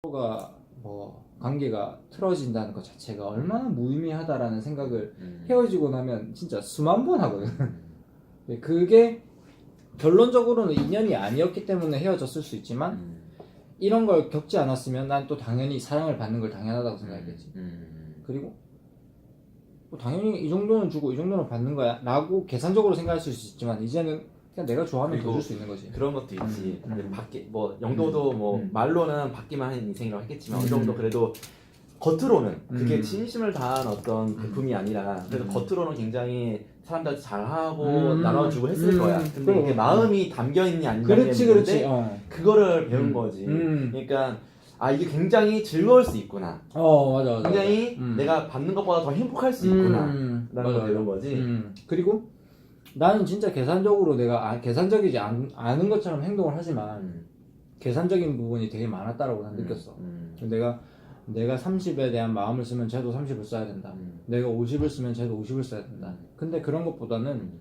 서로가 뭐 관계가 틀어진다는 것 자체가 얼마나 무의미하다라는 생각을 헤어지고 나면 진짜 수만 번 하거든. 근데 그게 결론적으로는 인연이 아니었기 때문에 헤어졌을 수 있지만 이런 걸 겪지 않았으면 난 또 당연히 사랑을 받는 걸 당연하다고 생각했겠지. 그리고 뭐 당연히 이 정도는 주고 이 정도는 받는 거야 라고 계산적으로 생각할 수 있지만 이제는 그냥 내가 좋아하면 더 줄 수 있는 거지. 그런 것도 있지. 받기 뭐 영도도 뭐 말로는 받기만 한 인생이라고 했겠지만 어느 정도 그래도 겉으로는 그게 진심을 다한 어떤 배품이 아니라 그래도 겉으로는 굉장히 사람들한테 잘하고 나눠주고 했을 거야. 근데 이게 마음이 담겨있냐 안 담겨있는데 그거를 배운 거지. 그러니까 아 이게 굉장히 즐거울 수 있구나. 맞아. 굉장히 내가 받는 것보다 더 행복할 수 있구나. 라는 걸 배운 거지. 그리고 나는 진짜 계산적으로 내가 계산적이지 않은 것처럼 행동을 하지만 계산적인 부분이 되게 많았다라고 난 느꼈어. 내가 30에 대한 마음을 쓰면 쟤도 30을 써야 된다. 내가 50을 쓰면 쟤도 50을 써야 된다. 근데 그런 것보다는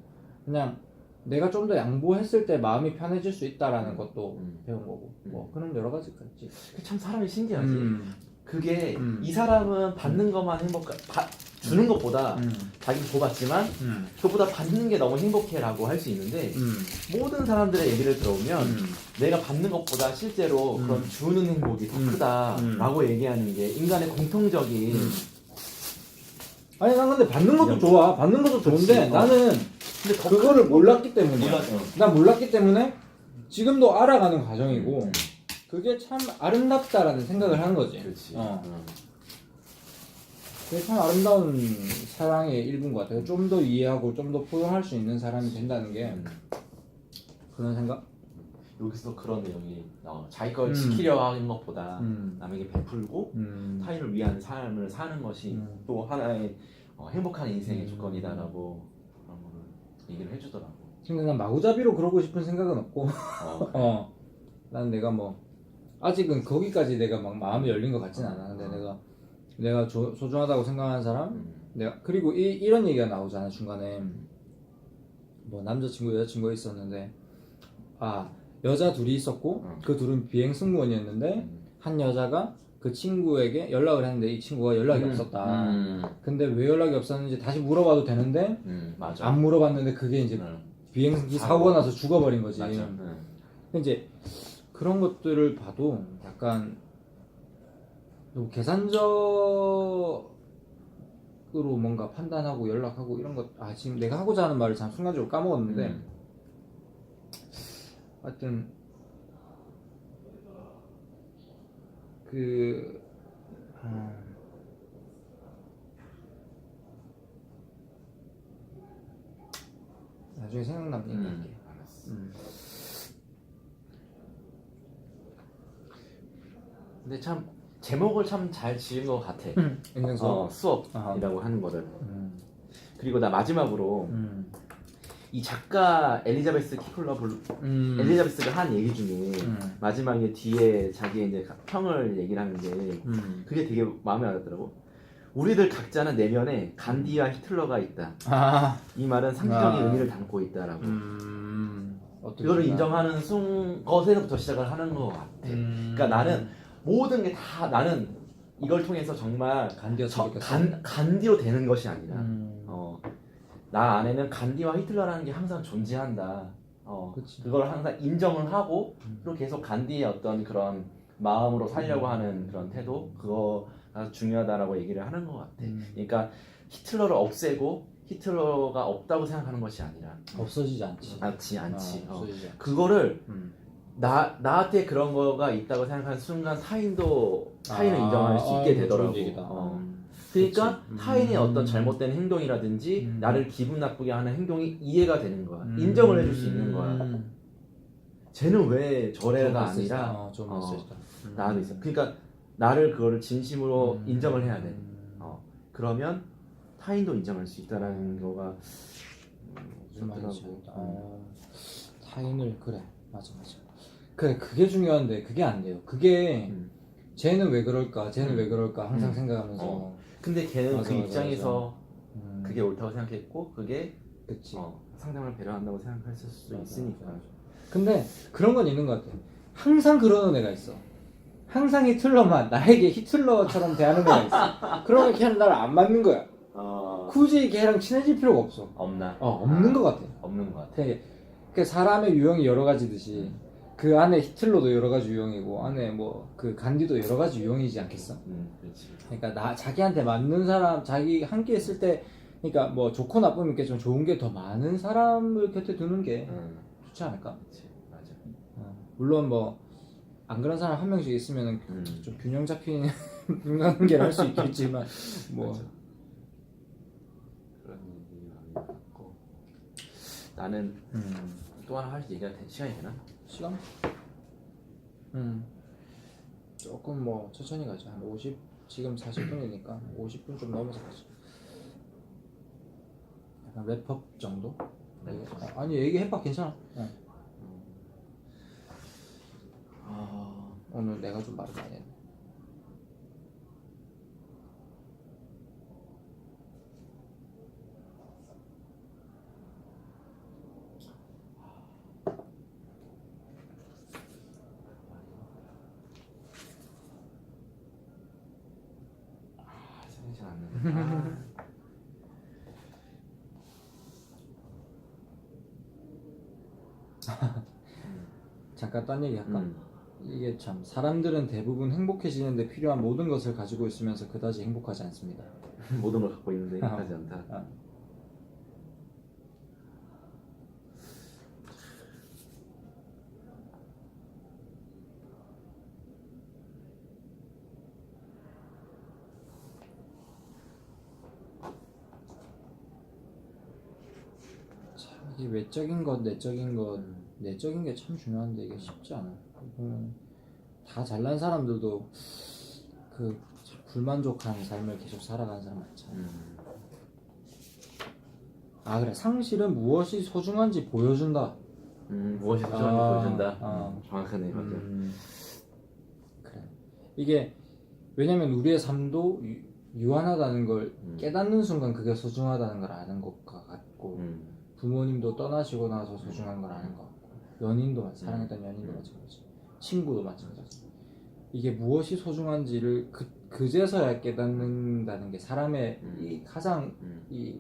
그냥 내가 좀 더 양보했을 때 마음이 편해질 수 있다라는 것도 배운 거고 뭐 그런 여러 가지가 있지. 참 사람이 신기하지. 그게 이 사람은 받는 것만 주는 것보다 자기 줘봤지만 그것보다 받는 게 너무 행복해라고 할 수 있는데 모든 사람들의 얘기를 들어보면 내가 받는 것보다 실제로 그런 주는 행복이 더 크다라고 얘기하는 게 인간의 공통적인 아니 난 근데 받는 것도 좋아. 받는 것도 좋은데 나는 근데 그거를 몰랐기 때문이야. 난 몰랐기 때문에 지금도 알아가는 과정이고 그게 참 아름답다라는 생각을 하는 거지. 그렇지. 그게 참 아름다운 사랑의 일부인 것 같아요. 좀 더 이해하고 좀 더 포용할 수 있는 사람이 된다는 게 그런 생각? 여기서 그런 내용이 자기 걸 지키려 하는 것보다 남에게 베풀고 타인을 위한 삶을 사는 것이 또 하나의 행복한 인생의 조건이다라고 그런 거를 얘기를 해주더라고. 근데 난 마구잡이로 그러고 싶은 생각은 없고 난 내가 뭐 아직은 거기까지 내가 막 마음이 열린 것 같진 않아. 근데 내가 소중하다고 생각하는 사람 내가 그리고 이런 얘기가 나오잖아 중간에 뭐 남자친구 여자친구가 있었는데 여자 둘이 있었고 그 둘은 비행 승무원이었는데 한 여자가 그 친구에게 연락을 했는데 이 친구가 연락이 없었다. 근데 왜 연락이 없었는지 다시 물어봐도 되는데 맞아. 안 물어봤는데 그게 이제 비행기 사고가 나서 죽어버린 거지. 맞아. 이제 그런 것들을 봐도 약간 너무 계산적으로 뭔가 판단하고 연락하고 이런 것 지금 내가 하고자 하는 말을 참 순간적으로 까먹었는데 하여튼 나중에 생각나면 얘기할게. 근데 참 제목을 참 잘 지은 것 같아. 인생 수업이라고 하는 거를. 그리고 나 마지막으로 이 작가 엘리자베스 엘리자베스가 한 얘기 중에 마지막에 뒤에 자기의 이제 평을 얘기를 하는데 그게 되게 마음에 와닿더라고. 우리들 각자는 내면에 간디와 히틀러가 있다. 이 말은 상징적인 의미를 담고 있다라고. 그거를 인정하는 것에서부터 시작을 하는 것 같아. 그러니까 나는 모든 게 다 나는 이걸 통해서 정말 간디로 되는 것이 아니라 나 안에는 간디와 히틀러라는 게 항상 존재한다. 그걸 항상 인정을 하고 그리고 계속 간디의 어떤 그런 마음으로 살려고 하는 그런 태도 그거가 중요하다라고 얘기를 하는 것 같아. 그러니까 히틀러를 없애고 히틀러가 없다고 생각하는 것이 아니라 없어지지 않지. 없어지지 않지. 그거를 나한테 그런 거가 있다고 생각하는 순간 타인을 인정할 수 있게 되더라고. 그러니까 타인의 어떤 잘못된 행동이라든지 나를 기분 나쁘게 하는 행동이 이해가 되는 거야. 인정을 해줄 수 있는 거야. 쟤는 왜 저래가 아니라 나도 있어. 그러니까 나를 그거를 진심으로 인정을 해야 돼. 그러면 타인도 인정할 수 있다라는 거가 좋더라고. 타인을 맞아. 그게 중요한데 그게 안 돼요. 그게 쟤는 왜 그럴까 항상 생각하면서. 근데 걔는 입장에서 그게 옳다고 생각했고 그게 상대방을 배려한다고 생각했을 수도 있으니까. 근데 그런 건 있는 것 같아. 항상 그러는 애가 있어. 항상 히틀러만 나에게 히틀러처럼 대하는 애가 있어. 그러면 걔는 나를 안 맞는 거야. 굳이 걔랑 친해질 필요가 없어. 없나? 없는 것 같아. 없는 것 같아. 되게 그 사람의 유형이 여러 가지듯이 그 안에 히틀러도 여러 가지 유형이고 안에 뭐 그 간디도 여러 가지 유형이지 않겠어? 그렇지. 그러니까 나 자기한테 맞는 사람, 자기 함께 있을 때, 그러니까 뭐 좋고 나쁨이 있겠지만 좋은 게 더 많은 사람을 곁에 두는 게 좋지 않을까? 그렇지, 맞아. 물론 뭐 안 그런 사람 한 명씩 있으면 좀 균형 잡힌 인간관계를 할 수 있겠지만 뭐. 맞아. 그런 얘기 많이 받고. 나는 또 하나 할 얘기가 시간이 되나? 시간? 조금 뭐 천천히 가자. 한 50, 지금 40분이니까 50분 좀 넘어서 가자. 약간 랩업 정도? 아니 얘기해봐, 괜찮아. 오늘 내가 좀 말을 많이 했네. 생각이 잘 안 나네. 잠깐 딴 얘기 할까? 이게 참 사람들은 대부분 행복해지는데 필요한 모든 것을 가지고 있으면서 그다지 행복하지 않습니다. 모든 걸 갖고 있는데 행복하지 않다. 참 이게 외적인 것, 내적인 것, 내적인 게 참 중요한데 이게 쉽지 않아. 보면 다 잘난 사람들도 그 불만족한 삶을 계속 살아가는 사람 많잖아. 아 그래, 상실은 무엇이 소중한지 보여준다. 무엇이 소중한지 보여준다. 정확하네, 맞아. 그래. 이게 왜냐면 우리의 삶도 유한하다는 걸 깨닫는 순간 그게 소중하다는 걸 아는 것과 같고, 부모님도 떠나시고 나서 소중한 걸 아는 것 같고, 연인도 사랑했던 연인도 마찬가지, 친구도 마찬가지. 이게 무엇이 소중한지를 그제서야 깨닫는다는 게 사람의 이 가장 이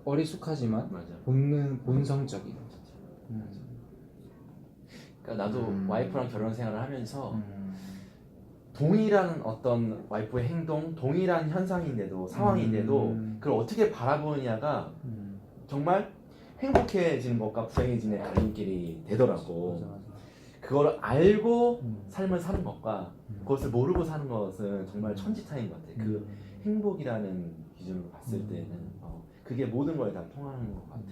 어리숙하지만 본성적인. 그러니까 나도 와이프랑 결혼 생활을 하면서 동일한 어떤 와이프의 행동, 동일한 현상인데도 상황인데도 그걸 어떻게 바라보느냐가 정말 행복해지는 것과 불행해지는 갈림길이 되더라고. 맞아. 그걸 알고 삶을 사는 것과 그것을 모르고 사는 것은 정말 천지차이인 것 같아. 그 행복이라는 기준으로 봤을 때는 그게 모든 거에 다 통하는 것 같아.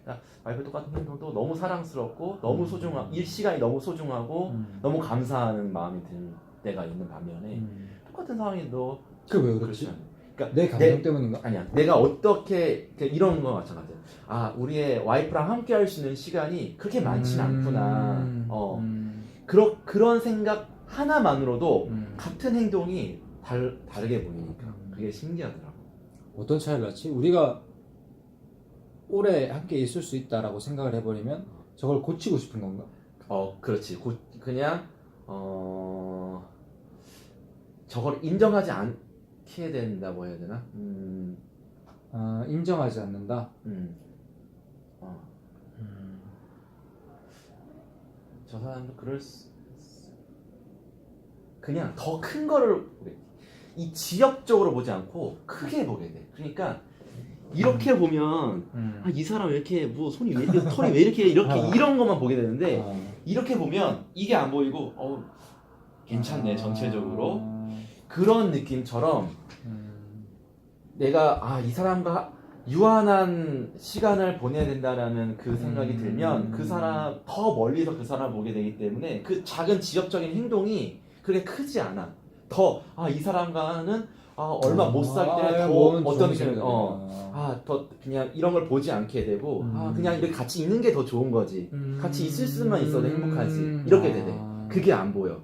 그러니까 와이프 똑같은 행동도 너무 사랑스럽고 너무 소중하고 이 시간이 너무 소중하고 너무 감사하는 마음이 들 때가 있는 반면에 똑같은 상황인데도 그게 왜 그렇지? 그러니까 내 감정 때문인가? 아니야. 내가 어떻게 이런 거 마찬가지야. 아, 우리의 와이프랑 함께 할 수 있는 시간이 그렇게 많지는 않구나. 그런 생각 하나만으로도 같은 행동이 다르게 보이니까 그게 신기하더라고. 어떤 차이를 낳지? 우리가 오래 함께 있을 수 있다라고 생각을 해버리면 저걸 고치고 싶은 건가? 그렇지. 그냥 저걸 인정하지 않게 된다고 해야 되나? 인정하지 않는다. 저 사람도 그냥 더 큰 거를 이 지역적으로 보지 않고 크게 보게 돼. 그러니까 이렇게 보면 이 사람 왜 이렇게 뭐 손이 왜 이렇게 털이 왜 이렇게 이런 것만 보게 되는데 이렇게 보면 이게 안 보이고 괜찮네 전체적으로 그런 느낌처럼 내가 이 사람과 유한한 시간을 보내야 된다라는 그 생각이 들면 그 사람 더 멀리서 그 사람을 보게 되기 때문에 그 작은 지역적인 행동이 그렇게 크지 않아. 더 이 사람과는 얼마 못 살 때 더 어떤 느낌 더 그냥 이런 걸 보지 않게 되고 그냥 이렇게 같이 있는 게 더 좋은 거지. 같이 있을 수만 있어도 행복하지. 이렇게 되네. 그게 안 보여.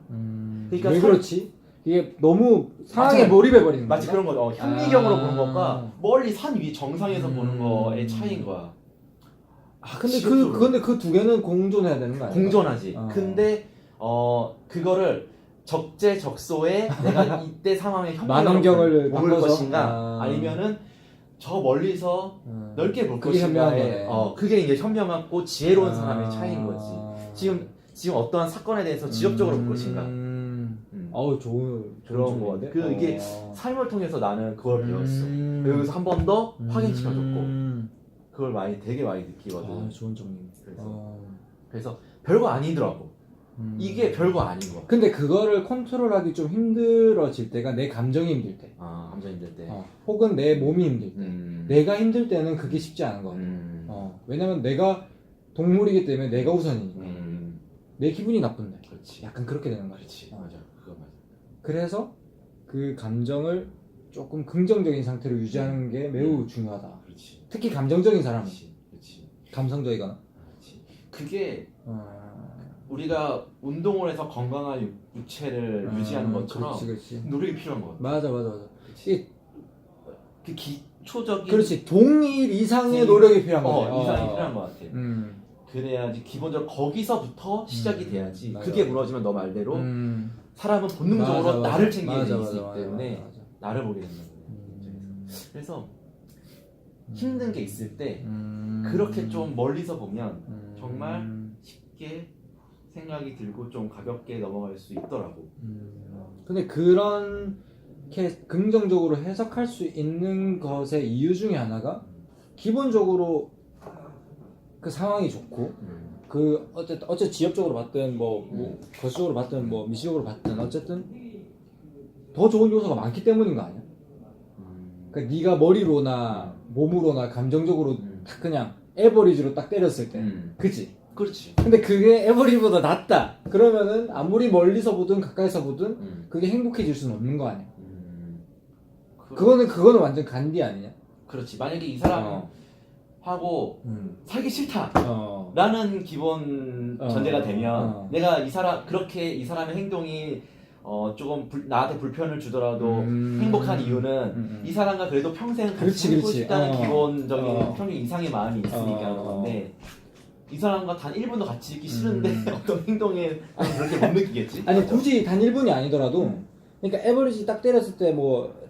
그러니까 왜 그렇지? 이게 너무 상황에 맞아. 몰입해 버리는 거야. 마치 그런 거. 현미경으로 보는 것과 멀리 산 위 정상에서 보는 거의 차이인 거야. 근데 그 두 개는 공존해야 되는 거 아니야? 공존하지. 근데 그거를 적재적소에 내가 이때 상황에 만원경을 볼 바꿔서? 것인가 아니면은 저 멀리서 넓게 볼 그게 것인가에 현명한 거네. 그게 이제 현명하고 지혜로운 사람의 차이인 거지. 지금 어떠한 사건에 대해서 지역적으로 볼 것인가. 어우 좋은 그런 거 같아. 이게 삶을 통해서 나는 그걸 배웠어. 여기서 한 번 더 확인시켜줬고 그걸 되게 많이 느끼거든. 아, 좋은 정리. 그래서 별거 아니더라고. 이게 별거 아닌 거야. 근데 그거를 컨트롤하기 좀 힘들어질 때가 내 감정이 힘들 때. 감정 힘들 때. 혹은 내 몸이 힘들 때. 내가 힘들 때는 그게 쉽지 않은 거 같아. 왜냐면 내가 동물이기 때문에 내가 우선이니까. 내 기분이 나쁜데. 그렇지. 약간 그렇게 되는 거야. 그렇지. 맞아. 그거 맞아. 그래서 그 감정을 조금 긍정적인 상태로 유지하는 게 매우 중요하다. 그렇지. 특히 감정적인 사람은. 그렇지. 감성적이거나. 그렇지. 그게 우리가 운동을 해서 건강한 육체를 유지하는 것처럼 그렇지. 노력이 필요한 것 같아. 맞아. 이게 그 기초적인 그렇지. 동일 이상의 노력이 필요한 거지. 이상이 필요한 것 같아. 그래야지 기본적으로 거기서부터 시작이 돼야지. 맞아. 그게 무너지면 너 말대로 사람은 본능적으로 맞아. 나를 챙기게 돼 맞아. 있기 때문에 나를 보게 된다는 거예요. 그래서 힘든 게 있을 때 그렇게 좀 멀리서 보면 정말 쉽게 생각이 들고 좀 가볍게 넘어갈 수 있더라고. 근데 그렇게 긍정적으로 해석할 수 있는 것의 이유 중에 하나가 기본적으로 그 상황이 좋고 그 어쨌든 지역적으로 봤든 뭐 거시적으로 봤든 뭐 미시적으로 봤든 어쨌든 더 좋은 요소가 많기 때문인 거 아니야? 그러니까 네가 머리로나 몸으로나 감정적으로 딱 그냥 에버리지로 딱 때렸을 때 그치? 그렇지. 근데 그게 에버리보다 낫다 그러면은 아무리 멀리서 보든 가까이서 보든 그게 행복해질 수는 없는 거 아니야? 그거는 완전 간디 아니냐? 그렇지. 만약에 이 사람 하고 살기 싫다 라는 기본 전제가 되면 내가 그렇게 이 사람의 행동이 조금 나한테 불편을 주더라도 행복한 이유는 이 사람과 그래도 평생 같이 살고 싶다는 기본적인 평균 이상의 마음이 있으니까 그런 건데 이 사람과 단 1분도 같이 있기 싫은데 어떤 행동에 그렇게 못 느끼겠지? 아니 굳이 단 1분이 아니더라도 그러니까 에버리지 딱 때렸을 때 뭐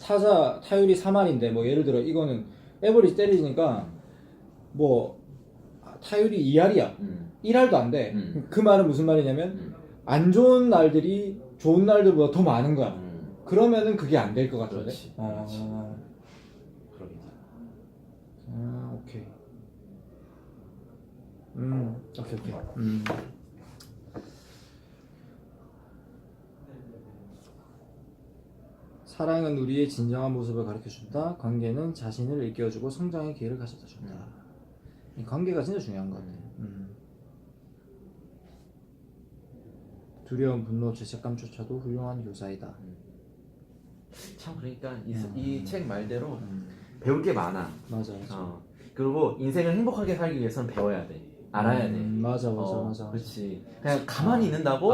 타율이 3할인데 뭐 예를 들어 이거는 에버리지 때리니까 뭐 타율이 2할이야 1할도 안 돼. 그 말은 무슨 말이냐면 안 좋은 날들이 좋은 날들보다 더 많은 거야. 그러면은 그게 안 될 것 같은데. 그렇지. 그러겠지. 오케이. 오케이. 사랑은 우리의 진정한 모습을 가르쳐준다. 관계는 자신을 일깨워주고 성장의 기회를 가져다 준다. 이 관계가 진짜 중요한 것 같아. 두려움, 분노, 죄책감조차도 훌륭한 교사이다. 참 그러니까 이 책 말대로 배울 게 많아. 맞아. 그리고 인생을 행복하게 살기 위해서는 배워야 돼. 알아야 돼. 맞아. 그렇지. 그냥 가만히 있는다고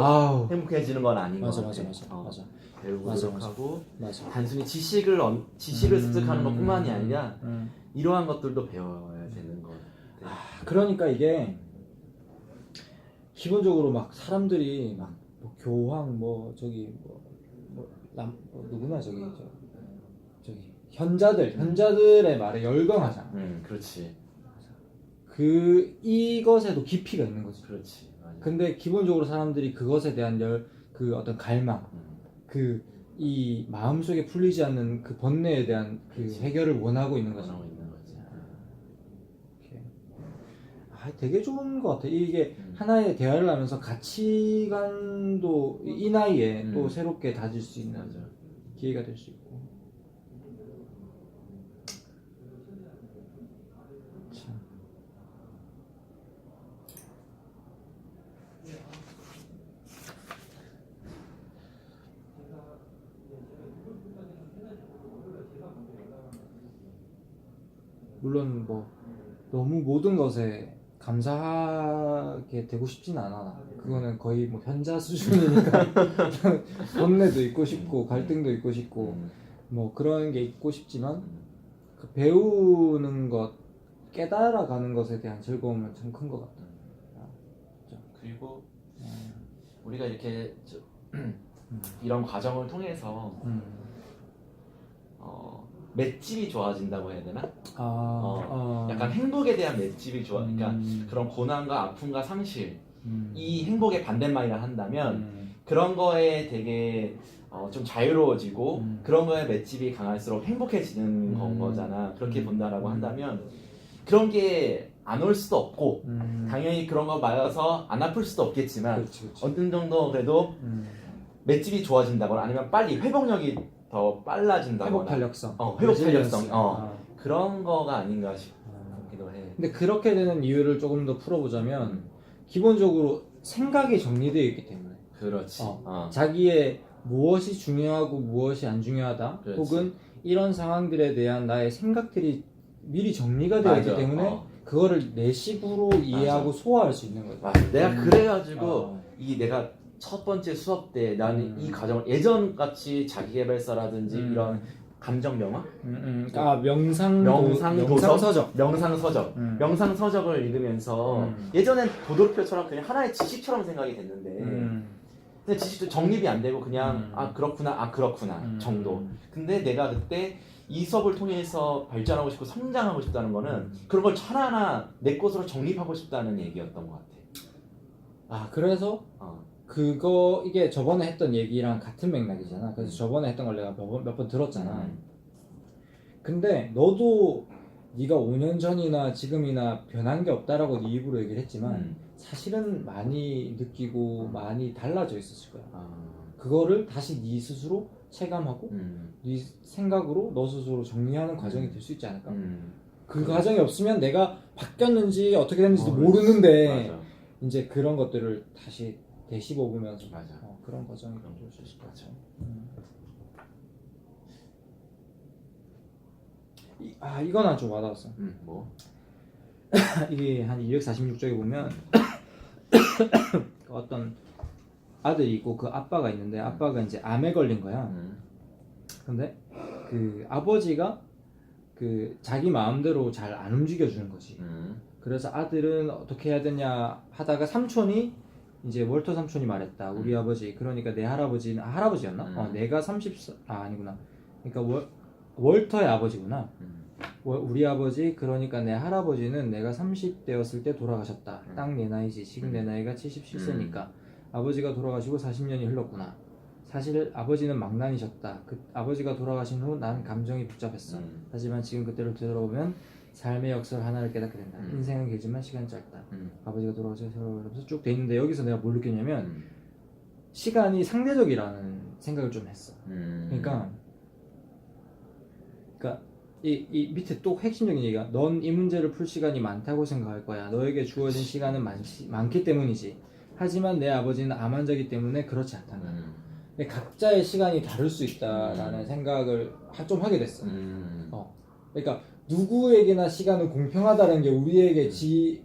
행복해지는 건 아닌 것 같아. 맞아. 배우고 노력하고 맞아. 단순히 지식을 습득하는 것뿐만이 아니라 이러한 것들도 배워야 되는 것 같아. 그러니까 이게 기본적으로 막 사람들이 막 뭐 교황 뭐 저기 누구나 저기 현자들의 말에 열광하잖아. 그렇지. 이것에도 깊이가 있는 거지. 그렇지. 맞아. 근데 기본적으로 사람들이 그것에 대한 그 어떤 갈망, 이 마음속에 풀리지 않는 그 번뇌에 대한 그 해결을 원하고 있는 거지. 되게 좋은 것 같아. 이게 하나의 대화를 하면서 가치관도 이 나이에 또 새롭게 다질 수 있는 기회가 될 수 있고. 참. 물론 뭐 너무 모든 것에 감사하게 되고 싶진 않아. 그거는 거의 뭐 현자 수준이니까 번뇌도 있고 싶고 갈등도 있고 싶고 뭐 그런 게 있고 싶지만 그 배우는 것, 깨달아가는 것에 대한 즐거움은 참 큰 것 같다. 그리고 우리가 이렇게 이런 과정을 통해서 맷집이 좋아진다고 해야 되나? 약간 행복에 대한 맷집이 좋아. 그러니까 그런 고난과 아픔과 상실, 이 행복의 반대말이라 한다면 그런 거에 되게 좀 자유로워지고 그런 거에 맷집이 강할수록 행복해지는 건 거잖아. 그렇게 본다라고 한다면 그런 게 안 올 수도 없고 당연히 그런 거 맞아서 안 아플 수도 없겠지만 그렇지. 어느 정도 그래도 맷집이 좋아진다거나 아니면 빨리 회복력이 더 빨라진다거나 회복 탄력성. 회복 탄력성 그런 거가 아닌가 싶기도 해. 근데 그렇게 되는 이유를 조금 더 풀어보자면 기본적으로 생각이 정리되어 있기 때문에. 그렇지. 자기의 무엇이 중요하고 무엇이 안 중요하다. 그렇지. 혹은 이런 상황들에 대한 나의 생각들이 미리 정리가 되어 있기 때문에 그거를 내 식으로 이해하고 소화할 수 있는 거죠. 맞아. 내가 그래가지고 이 내가 첫 번째 수업 때 나는 이 과정을 예전 같이 자기계발서라든지 이런 감정 명화, 명상서적, 명상서적을 읽으면서 예전엔 도돌표처럼 그냥 하나의 지식처럼 생각이 됐는데, 근데 지식도 정립이 안 되고 그냥 그렇구나 정도. 근데 내가 그때 이 수업을 통해서 발전하고 싶고 성장하고 싶다는 거는 그런 걸 하나하나 내 것으로 정립하고 싶다는 얘기였던 것 같아. 그래서 그거 이게 저번에 했던 얘기랑 같은 맥락이잖아. 그래서 저번에 했던 걸 내가 몇 번 들었잖아. 근데 너도 네가 5년 전이나 지금이나 변한 게 없다라고 네 입으로 얘기를 했지만 사실은 많이 느끼고 많이 달라져 있었을 거야. 그거를 다시 네 스스로 체감하고 네 생각으로 너 스스로 정리하는 과정이 될 수 있지 않을까? 그 과정이 없으면 내가 바뀌었는지 어떻게 됐는지도 모르는데 맞아. 이제 그런 것들을 다시 되씹어 보면서 그런 과정이 될 수 있을 것 같아. 이건 아주 와닿았어. 뭐? 이게 한 246쪽에 보면 어떤 아들이 있고 그 아빠가 있는데 아빠가 이제 암에 걸린 거야. 근데 그 아버지가 그 자기 마음대로 잘 안 움직여 주는 거지. 그래서 아들은 어떻게 해야 되냐 하다가 삼촌이 이제 월터 삼촌이 말했다. 우리 아버지, 그러니까 내 할아버지는 할아버지였나? 내가 아니구나. 그러니까 월터의 아버지구나. 우리 아버지, 그러니까 내 할아버지는 내가 30대였을 때 돌아가셨다. 딱 내 나이지. 지금 내 나이가 77세니까 아버지가 돌아가시고 40년이 흘렀구나. 사실 아버지는 망난이셨다. 그 아버지가 돌아가신 후 난 감정이 복잡했어. 하지만 지금 그때를 되돌아보면 삶의 역설 하나를 깨닫게 된다. 인생은 길지만 시간이 짧다. 아버지가 돌아가셔서 쭉 돼 있는데 여기서 내가 뭘 느꼈냐면 시간이 상대적이라는 생각을 좀 했어. 그러니까 이 밑에 또 핵심적인 얘기가 넌 이 문제를 풀 시간이 많다고 생각할 거야. 너에게 주어진 시간은 많기 때문이지. 하지만 내 아버지는 암 환자이기 때문에 그렇지 않단다. 각자의 시간이 다를 수 있다라는 생각을 좀 하게 됐어. 그러니까 누구에게나 시간은 공평하다는 게 우리에게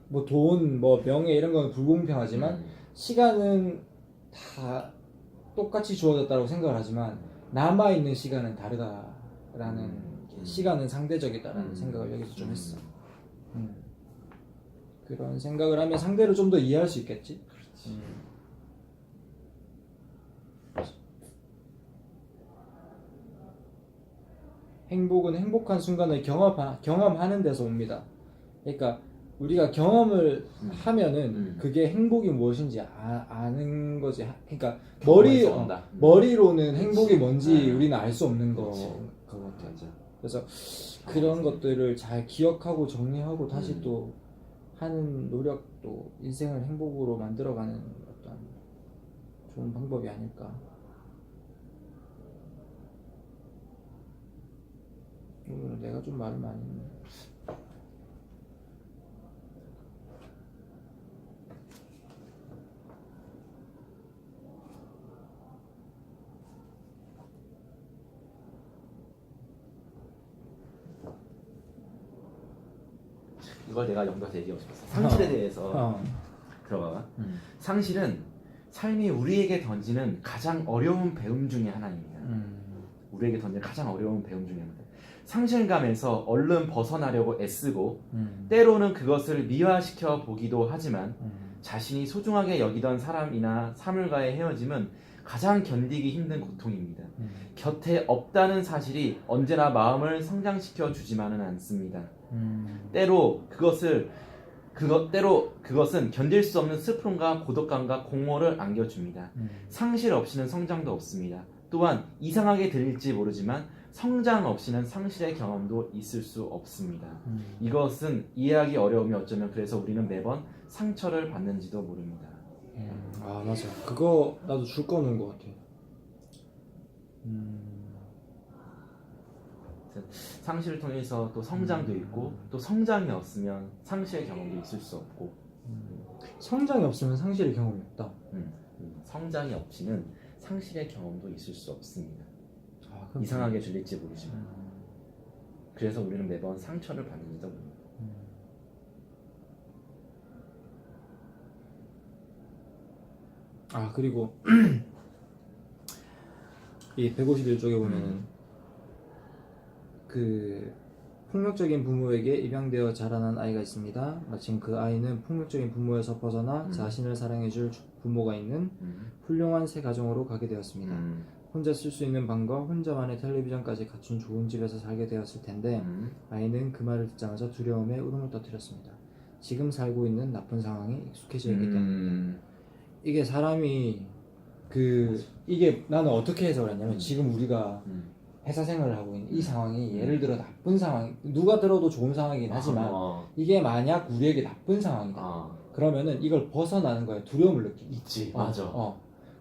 뭐 돈, 뭐 명예 이런 건 불공평하지만 시간은 다 똑같이 주어졌다고 생각을 하지만 남아있는 시간은 다르다라는 시간은 상대적이다라는 생각을 여기서 좀 했어. 그런 생각을 하면 상대를 좀 더 이해할 수 있겠지? 그렇지. 행복은 행복한 순간을 경험하는 데서 옵니다. 그러니까 우리가 경험을 하면은 그게 행복이 무엇인지 아는 거지. 그러니까 머리로는 행복이 뭔지 우리는 알 수 없는 거 같아. 그래서 그런 것들을 잘 기억하고 정리하고 다시 또 하는 노력도 인생을 행복으로 만들어가는 어떤 좋은 방법이 아닐까. 오늘 내가 좀 말을 많이 했네. 이걸 내가 연결해서 얘기하고 싶었어. 상실에 대해서 들어봐봐. 상실은 삶이 우리에게 던지는 가장 어려운 배움 중에 하나입니다. 우리에게 던지는 가장 어려운 배움 중에 하나입니다. 상실감에서 얼른 벗어나려고 애쓰고 때로는 그것을 미화시켜 보기도 하지만 자신이 소중하게 여기던 사람이나 사물과의 헤어짐은 가장 견디기 힘든 고통입니다. 곁에 없다는 사실이 언제나 마음을 성장시켜 주지만은 않습니다. 때로 그것은 견딜 수 없는 슬픔과 고독감과 공허를 안겨줍니다. 상실 없이는 성장도 없습니다. 또한 이상하게 들릴지 모르지만 성장 없이는 상실의 경험도 있을 수 없습니다. 이것은 이해하기 어려우며 어쩌면 그래서 우리는 매번 상처를 받는지도 모릅니다. 아 맞아. 그거 나도 줄 거 놓은 것 같아. 상실을 통해서 또 성장도 있고 또 성장이 없으면 상실의 경험도 있을 수 없고 성장이 없으면 상실의 경험이 없다. 성장이 없이는 상실의 경험도 있을 수 없습니다. 아, 이상하게 들릴지 모르지만 그래서 우리는 매번 상처를 받는지도 모릅니다. 아 그리고 이 151쪽에 보면은 그 폭력적인 부모에게 입양되어 자라난 아이가 있습니다. 마침 그 아이는 폭력적인 부모에서 벗어나 자신을 사랑해줄 부모가 있는 훌륭한 새 가정으로 가게 되었습니다. 혼자 쓸 수 있는 방과 혼자만의 텔레비전까지 갖춘 좋은 집에서 살게 되었을 텐데 아이는 그 말을 듣자마자 두려움에 울음을 터뜨렸습니다. 지금 살고 있는 나쁜 상황에 익숙해져 있기 때문입니다. 이게 사람이 이게 나는 어떻게 해서 그랬냐면 지금 우리가 회사 생활을 하고 있는 이 상황이 예를 들어 나쁜 상황, 누가 들어도 좋은 상황이긴 하지만 이게 만약 우리에게 나쁜 상황이다 그러면은 이걸 벗어나는 거에 두려움을 느끼고 있지. 맞아.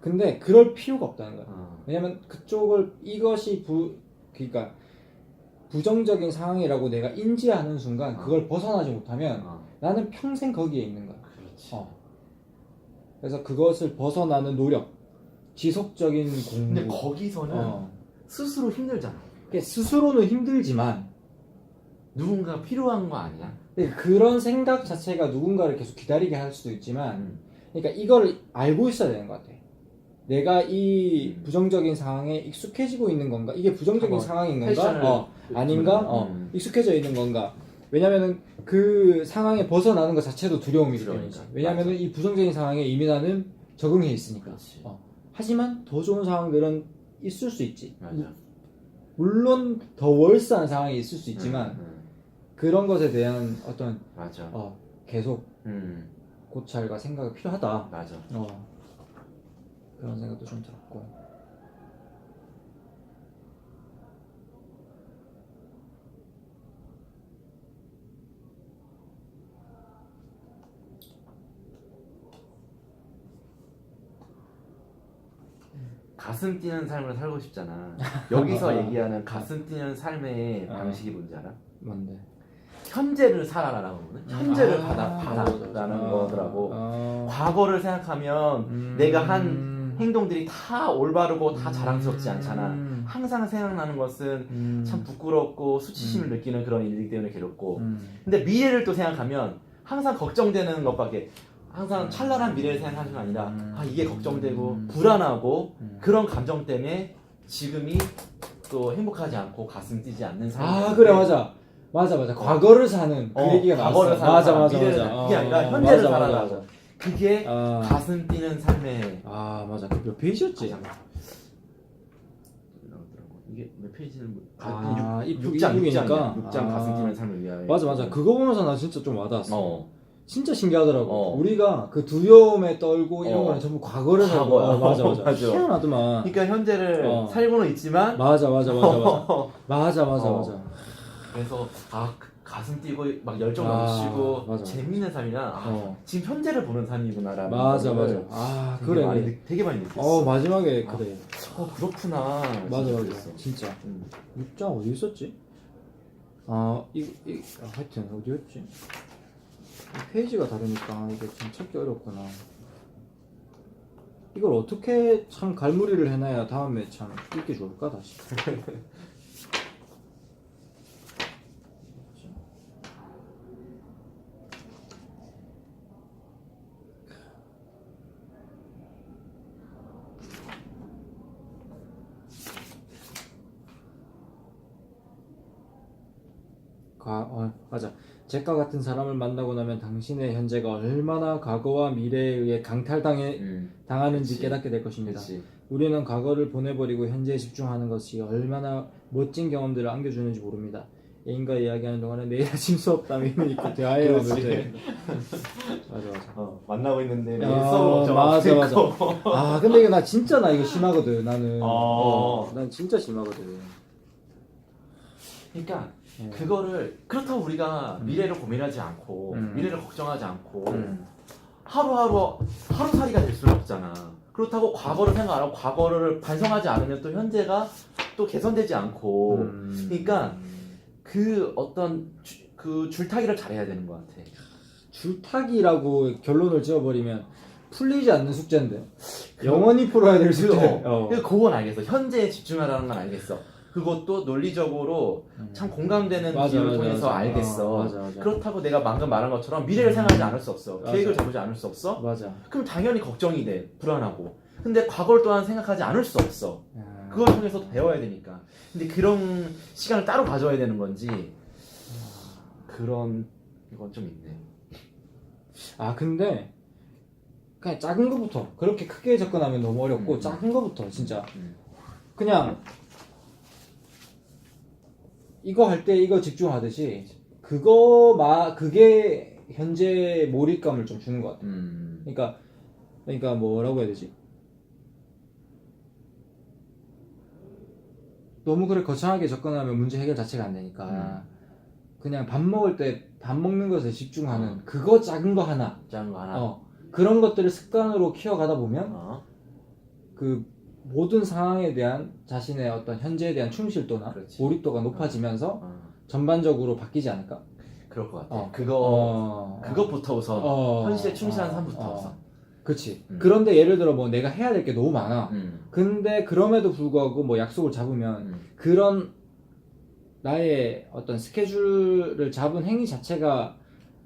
근데 그럴 필요가 없다는 거야. 왜냐면 그쪽을 이것이 그러니까 부정적인 상황이라고 내가 인지하는 순간 그걸 벗어나지 못하면 나는 평생 거기에 있는 거야. 그렇지. 그래서 그것을 벗어나는 노력, 지속적인 공부. 근데 거기서는 스스로 힘들잖아. 스스로는 힘들지만 누군가 필요한 거 아니야? 그런 생각 자체가 누군가를 계속 기다리게 할 수도 있지만 그러니까 이걸 알고 있어야 되는 것 같아. 내가 이 부정적인 상황에 익숙해지고 있는 건가? 이게 부정적인 상황인 건가? 아닌가? 익숙해져 있는 건가? 왜냐면은 그 상황에 벗어나는 것 자체도 두려움이기 때문이지. 왜냐면은 이 부정적인 상황에 이미 나는 적응해 있으니까. 하지만 더 좋은 상황들은 있을 수 있지. 맞아. 물론 더 월스한 상황이 있을 수 있지만 그런 것에 대한 어떤 맞아. 계속 고찰과 생각이 필요하다. 맞아. 그런 생각도 좀 들었고. 가슴 뛰는 삶을 살고 싶잖아. 여기서 얘기하는 가슴 뛰는 삶의 방식이 뭔지 알아? 뭔데? 현재를 살아라라는 거거든. 현재를 받아라는 거더라고. 과거를 생각하면 내가 한 행동들이 다 올바르고 다 자랑스럽지 않잖아. 항상 생각나는 것은 참 부끄럽고 수치심을 느끼는 그런 일이기 때문에 괴롭고. 근데 미래를 또 생각하면 항상 걱정되는 것밖에. 항상 찬란한 미래를 생각하는 게 아니라 이게 걱정되고 불안하고 그런 감정 때문에 지금이 또 행복하지 않고 가슴 뛰지 않는 삶이 그래 맞아 과거를 사는 그 얘기가 과거를 나왔어. 맞아 그게 아니라 현재를 살아라. 그게 아. 가슴 뛰는 삶의 맞아. 그 몇 페이지였지? 이게 몇 페이지를 이 6장 6이니까 6장 가슴 뛰는 삶을 위하여. 맞아. 그거 보면서 나 진짜 좀 와닿았어. 진짜 신기하더라고. 어. 우리가 그 두려움에 떨고 이런 거는 전부 과거를 살고. 맞아. 맞아. 희한하더만. 그러니까 현재를 살고는 있지만 맞아. 그래서 가슴 뛰고 막 열정 넘치고 맞아. 재밌는 삶이나 지금 현재를 보는 삶이구나라는 맞아. 거를 그래. 되게 많이 느꼈어. 마지막에 그래. 그렇구나. 맞아. 그랬어. 진짜. 6장 어디 있었지? 하여튼 어디였지? 페이지가 다르니까 이게 참 찾기 어렵구나. 이걸 어떻게 참 갈무리를 해놔야 다음에 참 읽기 좋을까 다시. 맞아. 잭과 같은 사람을 만나고 나면 당신의 현재가 얼마나 과거와 미래에 의해 당하는지 그치. 깨닫게 될 것입니다. 그치. 우리는 과거를 보내버리고 현재에 집중하는 것이 얼마나 멋진 경험들을 안겨주는지 모릅니다. 애인과 이야기하는 동안에 내일 아침 수업 담임을 있고 대화해요. 그렇지. 맞아. 만나고 있는데 야, 맞아. 아 근데 이거 나 이거 심하거든. 나는 난 진짜 심하거든. 그러니까 그거를 그렇다고 우리가 미래를 고민하지 않고 미래를 걱정하지 않고 하루살이가 될 수는 없잖아. 그렇다고 과거를 생각 안 하고 과거를 반성하지 않으면 또 현재가 또 개선되지 않고 그러니까 그 어떤 그 줄타기를 잘해야 되는 것 같아. 줄타기라고 결론을 지어버리면 풀리지 않는 숙제인데 영원히 풀어야 될 숙제. 그건 알겠어. 현재에 집중하라는 건 알겠어. 그것도 논리적으로 참 공감되는 비유를 통해서 알겠어. 맞아. 그렇다고 내가 방금 말한 것처럼 미래를 생각하지 않을 수 없어. 맞아. 계획을 잡지 않을 수 없어. 맞아. 그럼 당연히 걱정이 돼. 불안하고. 근데 과거를 또한 생각하지 않을 수 없어. 그걸 통해서 배워야 되니까. 근데 그런 시간을 따로 가져야 되는 건지 그런 이건 좀 있네. 아 근데 그냥 작은 거부터 그렇게 크게 접근하면 너무 어렵고 작은 거부터 진짜 그냥 이거 할 때 이거 집중하듯이 그게 현재 몰입감을 좀 주는 것 같아. 그러니까 뭐라고 해야 되지? 너무 그래 거창하게 접근하면 문제 해결 자체가 안 되니까 그냥 밥 먹을 때 밥 먹는 것에 집중하는 그거 작은 거 하나 그런 것들을 습관으로 키워가다 보면 그 모든 상황에 대한 자신의 어떤 현재에 대한 충실도나 그렇지. 몰입도가 높아지면서 전반적으로 바뀌지 않을까? 그럴 것 같아. 그것부터 우선 현실에 충실한 삶부터 우선. 그렇지. 그런데 예를 들어 뭐 내가 해야 될 게 너무 많아. 근데 그럼에도 불구하고 뭐 약속을 잡으면 그런 나의 어떤 스케줄을 잡은 행위 자체가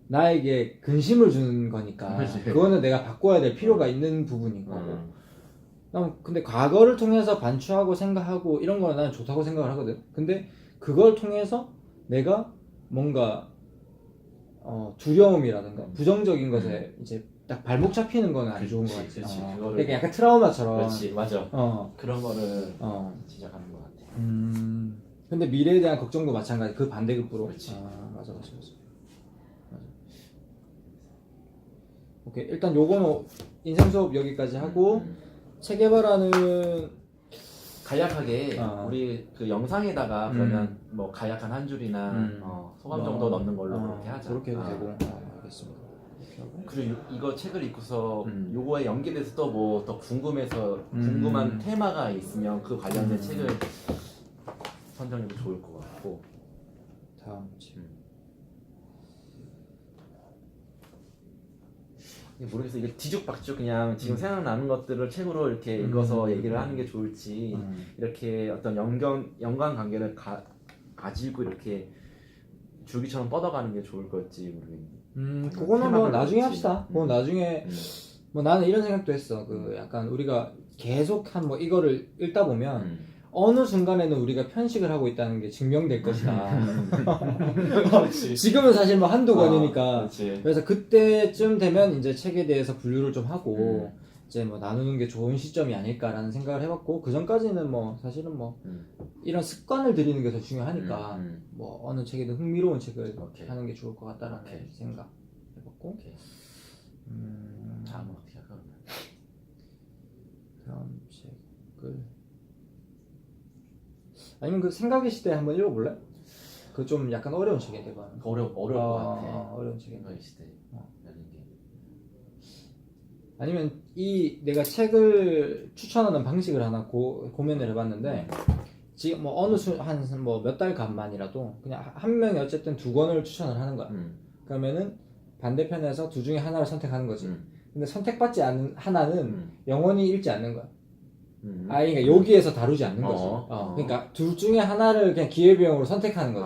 나에게 근심을 주는 거니까 그렇지. 그거는 내가 바꿔야 될 필요가 있는 부분인 거고. 근데 과거를 통해서 반추하고 생각하고 이런 거는 나는 좋다고 생각을 하거든. 근데 그걸 통해서 내가 뭔가 두려움이라든가 부정적인 것에 이제 딱 발목 잡히는 거는 안 좋은 거 같지. 그러니까 약간 트라우마처럼. 그렇지, 맞아. 그런 거를 지적하는 것 같아. 근데 미래에 대한 걱정도 마찬가지. 그 반대급부로. 그렇지. 맞아. 오케이. 일단 요거는 인생 수업 여기까지 하고 책 개발하는 간략하게 우리 그 영상에다가 그러면 뭐 간략한 한 줄이나 소감 정도 넣는 걸로 그렇게 하자. 그렇게 해도 되고. 알겠습니다. 그리고 이거 책을 읽고서 요거에 연계돼서 또 뭐 더 궁금한 테마가 있으면 그 관련된 책을 선정해도 좋을 것 같고. 다음 책. 모르겠어. 이게 뒤죽박죽 그냥 지금 생각나는 것들을 책으로 이렇게 읽어서 얘기를 하는 게 좋을지 이렇게 어떤 연관관계를 가지고 이렇게 줄기처럼 뻗어가는 게 좋을 걸지 모르겠네. 그거는 뭐 나중에 합시다. 뭐 나중에 뭐 나는 이런 생각도 했어. 그 약간 우리가 계속 뭐 이거를 읽다 보면 어느 순간에는 우리가 편식을 하고 있다는 게 증명될 것이다. 지금은 사실 뭐 한두 권이니까. 그래서 그때쯤 되면 이제 책에 대해서 분류를 좀 하고 이제 뭐 나누는 게 좋은 시점이 아닐까라는 생각을 해봤고 그 전까지는 뭐 사실은 뭐 이런 습관을 들이는 게 더 중요하니까 뭐 어느 책이든 흥미로운 책을 하는 게 좋을 것 같다라는 생각 해봤고. 다음은 어떻게 할까? 다음 책을 아니면 그 생각의 시대 한번 읽어볼래? 그 좀 약간 어려운 책인데 그거는. 어려울 것 같아. 어려운 책인데. 생각의 시대. 아니면 이 내가 책을 추천하는 방식을 하나 고민을 해봤는데 지금 뭐 어느 한 뭐 몇 달간만이라도 그냥 한 명이 어쨌든 두 권을 추천을 하는 거야. 그러면은 반대편에서 둘 중에 하나를 선택하는 거지. 근데 선택받지 않은 하나는 영원히 읽지 않는 거야. 그러니까 여기에서 다루지 않는 거지. 그러니까 둘 중에 하나를 그냥 기회비용으로 선택하는 거지.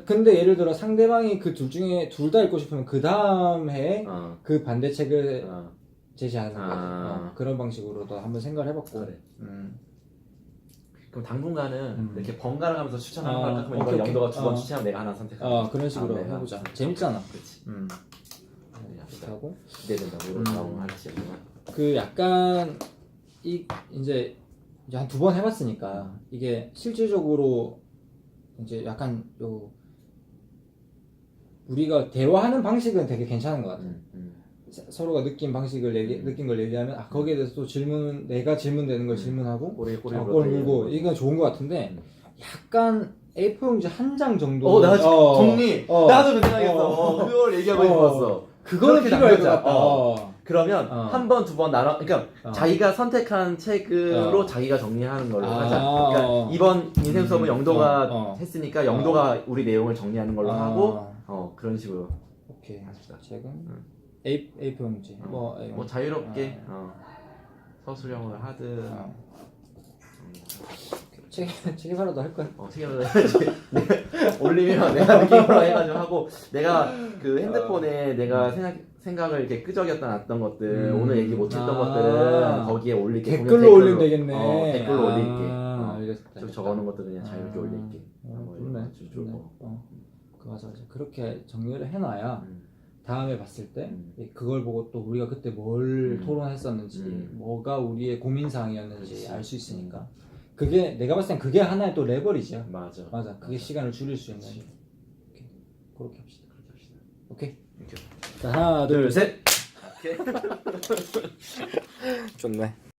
근데 예를 들어 상대방이 그 둘 중에 둘 다 읽고 싶으면 그 다음 해에 그 반대책을 제시하는 거지. 그런 방식으로도 한번 생각을 해봤고. 그래. 그럼 당분간은 이렇게 번갈아 가면서 추천하는 거 할까? 그럼 오케이, 이번 오케이. 영도가 두 번 추천하면 내가 하나 선택하고. 그런 식으로 내가 해보자. 선택하고. 재밌잖아. 그렇지. 그렇게 하고 기대된다. 오늘 나오면 할지. 그 약간 이제 한 2번 해봤으니까 이게 실질적으로 이제 약간 우리가 대화하는 방식은 되게 괜찮은 것 같아. 서로가 느낀 방식을 느낀 걸 얘기하면 거기에 대해서 또 내가 질문되는 걸 질문하고 꼬리 물고 이건 좋은 것 같은데 약간 A4 용지 한 장 정도 나 정리 나도 그 생각했어. 그걸 얘기하고 싶었어. 그거는 필요할 것 같다. 그러면 한 번, 두 번 나눠, 그러니까 자기가 선택한 책으로 자기가 정리하는 걸로 하자. 그러니까 이번 인생 수업은 영도가 했으니까 영도가 우리 내용을 정리하는 걸로 하고 그런 식으로. 오케이. 합시다. 책은 A4 용지. 뭐 자유롭게 서술형을 하든. 책에서라도 할 거야. 책에서 해야지. 올리면 내가 느낀 걸로 해가지고 하고 내가 그 핸드폰에 내가 생각을 이렇게 끄적였다 놨던 것들 오늘 얘기 못했던 것들은 거기에 올릴게. 댓글로 올리면 되겠네. 댓글로 올릴게. 알겠습니다. 쭉 적어놓은 것들은 그냥 자유롭게 올릴게. 좋네. 맞아. 그렇게 정리를 해놔야 다음에 봤을 때 그걸 보고 또 우리가 그때 뭘 토론했었는지 뭐가 우리의 고민사항이었는지 알 수 있으니까 그게 내가 봤을 땐 그게 하나의 또 레버리지야. 맞아. 그게 시간을 줄일 수 있는. 그렇게 합시다. 오케이. 자, 하나, 둘, 셋. 오케이. 좋네.